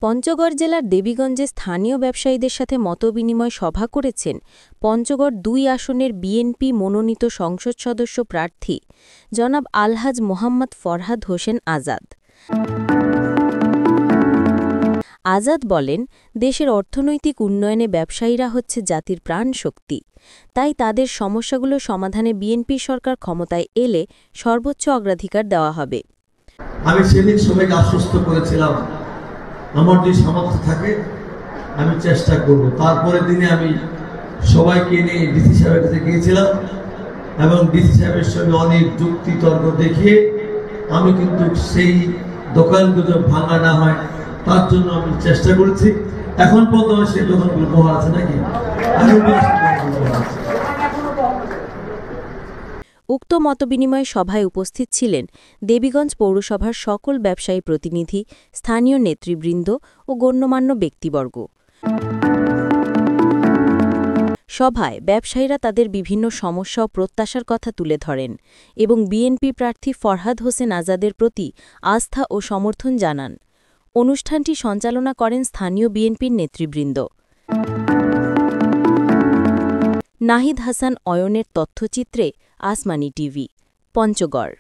পঞ্চগড় জেলার দেবীগঞ্জে স্থানীয় ব্যবসায়ীদের সাথে মতবিনিময় সভা করেছেন পঞ্চগড় ২ আসনের বিএনপি মনোনীত সংসদ সদস্য প্রার্থী জনাব আলহাজ মোহাম্মদ ফরহাদ হোসেন আজাদ। আজাদ বলেন, দেশের অর্থনৈতিক উন্নয়নে ব্যবসায়ীরা হচ্ছে জাতির প্রাণশক্তি, তাই তাদের সমস্যাগুলো সমাধানে বিএনপি সরকার ক্ষমতায় এলে সর্বোচ্চ অগ্রাধিকার দেওয়া হবে। আমি সেদিন সবাইকে আশ্বস্ত করেছিলাম, আমার যদি সামর্থ্য থাকে আমি চেষ্টা করব। তারপরের দিনে আমি সবাইকে নিয়ে ডিসি সাহেবের কাছে গিয়েছিলাম এবং ডিসি সাহেবের সঙ্গে অনেক যুক্তি তর্ক দেখিয়ে আমি কিন্তু সেই দোকানগুলো ভাঙা না হয় তার জন্য আমি চেষ্টা করেছি। এখন পর্যন্ত সেই দোকানগুলো বহাল আছে নাকি? উক্ত মতবিনিময় সভায় উপস্থিত ছিলেন দেবীগঞ্জ পৌরসভার সকল ব্যবসায়ী প্রতিনিধি, স্থানীয় নেতৃবৃন্দ ও গণ্যমান্য ব্যক্তিবর্গ। সভায় ব্যবসায়ীরা তাদের বিভিন্ন সমস্যা ও প্রত্যাশার কথা তুলে ধরেন এবং বিএনপি প্রার্থী ফরহাদ হোসেন আজাদের প্রতি আস্থা ও সমর্থন জানান। অনুষ্ঠানটি সঞ্চালনা করেন স্থানীয় বিএনপির নেতৃবৃন্দ। নাহিদ হাসান অয়নের তথ্যচিত্রে আসমানি টিভি, পঞ্চগড়।